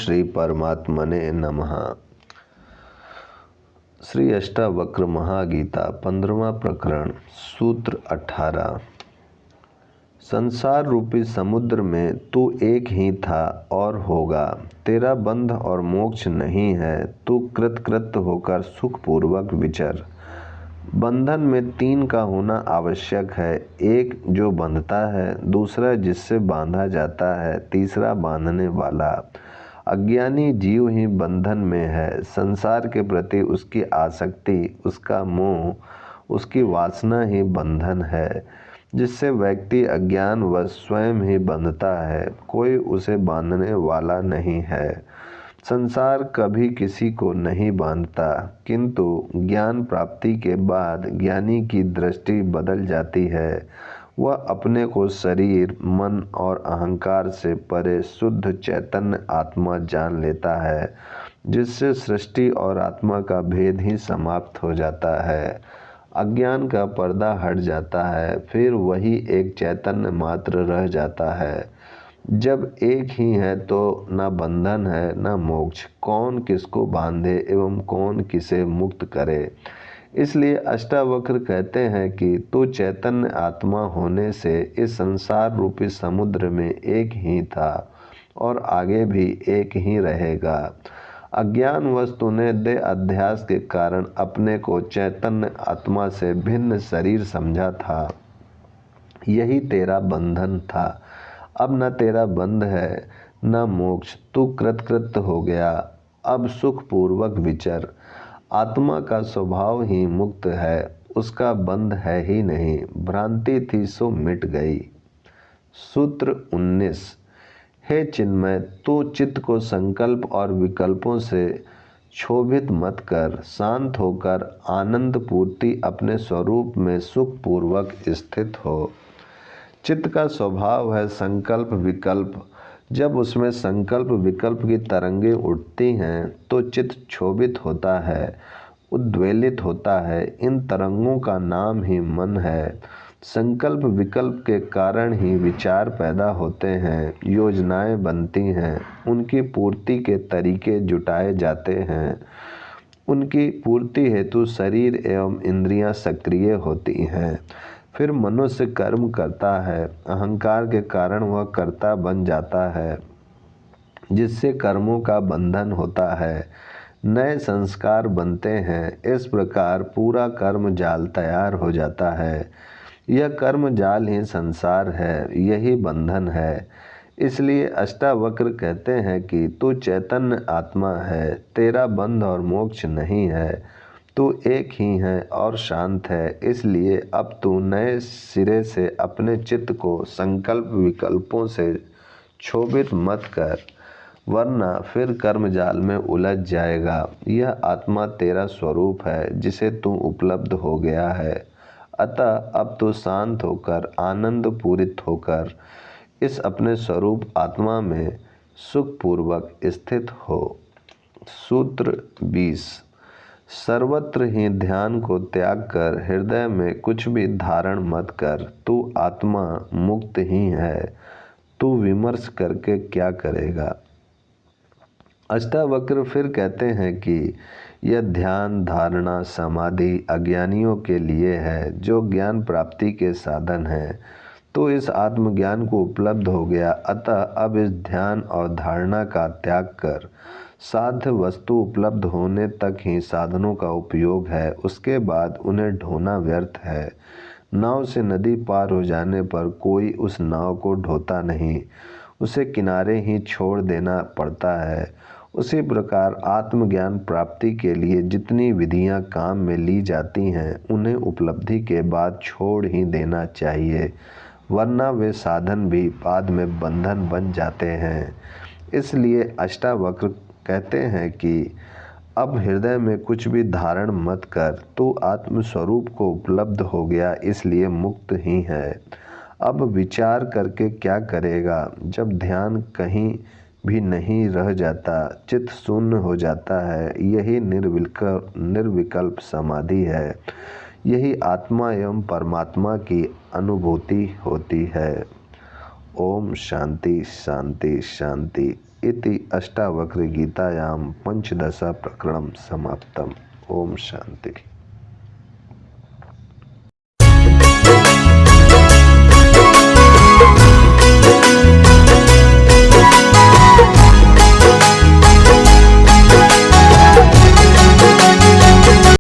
श्री परमात्मने नमः। श्री अष्टावक्र महागीता 15वां प्रकरण सूत्र 18। संसार रूपी समुद्र में तू एक ही था और होगा, तेरा बंध और मोक्ष नहीं है। तू कृतकृत होकर सुखपूर्वक विचर। बंधन में तीन का होना आवश्यक है, एक जो बंधता है, दूसरा जिससे बांधा जाता है, तीसरा बांधने वाला। अज्ञानी जीव ही बंधन में है। संसार के प्रति उसकी आसक्ति, उसका मोह, उसकी वासना ही बंधन है, जिससे व्यक्ति अज्ञानवश स्वयं ही बंधता है, कोई उसे बांधने वाला नहीं है। संसार कभी किसी को नहीं बांधता, किंतु ज्ञान प्राप्ति के बाद ज्ञानी की दृष्टि बदल जाती है। वह अपने को शरीर, मन और अहंकार से परे शुद्ध चैतन्य आत्मा जान लेता है, जिससे सृष्टि और आत्मा का भेद ही समाप्त हो जाता है। अज्ञान का पर्दा हट जाता है, फिर वही एक चैतन्य मात्र रह जाता है। जब एक ही है तो न बंधन है न मोक्ष। कौन किसको बांधे एवं कौन किसे मुक्त करे। इसलिए अष्टावक्र कहते हैं कि तू चैतन्य आत्मा होने से इस संसार रूपी समुद्र में एक ही था और आगे भी एक ही रहेगा। अज्ञान वस्तु ने देह अध्यास के कारण अपने को चैतन्य आत्मा से भिन्न शरीर समझा था। यही तेरा बंधन था। अब न तेरा बंध है न मोक्ष। तू कृतकृत हो गया। अब सुखपूर्वक विचर। आत्मा का स्वभाव ही मुक्त है, उसका बंध है ही नहीं। भ्रांति थी सो मिट गई। सूत्र 19। हे चिन्मय, तू चित्त को संकल्प और विकल्पों से क्षोभित मत कर। शांत होकर आनंद पूर्ति अपने स्वरूप में सुखपूर्वक स्थित हो। चित्त का स्वभाव है संकल्प विकल्प। जब उसमें संकल्प विकल्प की तरंगें उठती हैं तो चित्त क्षोभित होता है, उद्वेलित होता है। इन तरंगों का नाम ही मन है। संकल्प विकल्प के कारण ही विचार पैदा होते हैं, योजनाएं बनती हैं, उनकी पूर्ति के तरीके जुटाए जाते हैं। उनकी पूर्ति हेतु शरीर एवं इंद्रियां सक्रिय होती हैं। फिर मनुष्य कर्म करता है। अहंकार के कारण वह कर्ता बन जाता है, जिससे कर्मों का बंधन होता है। नए संस्कार बनते हैं। इस प्रकार पूरा कर्म जाल तैयार हो जाता है। यह कर्म जाल ही संसार है, यही बंधन है। इसलिए अष्टावक्र कहते हैं कि तू चैतन्य आत्मा है, तेरा बंध और मोक्ष नहीं है। तू एक ही है और शांत है। इसलिए अब तू नए सिरे से अपने चित्त को संकल्प विकल्पों से क्षोभित मत कर, वरना फिर कर्मजाल में उलझ जाएगा। यह आत्मा तेरा स्वरूप है, जिसे तू उपलब्ध हो गया है। अतः अब तू शांत होकर आनंद पूरित होकर इस अपने स्वरूप आत्मा में सुखपूर्वक स्थित हो। सूत्र 20। सर्वत्र ही ध्यान को त्याग कर हृदय में कुछ भी धारण मत कर। तू आत्मा मुक्त ही है। तू विमर्श करके क्या करेगा। अष्टावक्र फिर कहते हैं कि यह ध्यान धारणा समाधि अज्ञानियों के लिए है, जो ज्ञान प्राप्ति के साधन है। तो इस आत्मज्ञान को उपलब्ध हो गया। अतः अब इस ध्यान और धारणा का त्याग कर। साध्य वस्तु उपलब्ध होने तक ही साधनों का उपयोग है, उसके बाद उन्हें ढोना व्यर्थ है। नाव से नदी पार हो जाने पर कोई उस नाव को ढोता नहीं, उसे किनारे ही छोड़ देना पड़ता है। उसी प्रकार आत्मज्ञान प्राप्ति के लिए जितनी विधियां काम में ली जाती हैं, उन्हें उपलब्धि के बाद छोड़ ही देना चाहिए, वरना वे साधन भी बाद में बंधन बन जाते हैं। इसलिए अष्टावक्र कहते हैं कि अब हृदय में कुछ भी धारण मत कर। तू आत्मस्वरूप को उपलब्ध हो गया, इसलिए मुक्त ही है। अब विचार करके क्या करेगा। जब ध्यान कहीं भी नहीं रह जाता, चित्त शून्य हो जाता है, यही निर्विकल्प समाधि है। यही आत्मा एवं परमात्मा की अनुभूति होती है। ओम शांति शांति शांति इति अष्टावक्र गीतायां पंचदश प्रकरणं समाप्तम्। ओम शांति।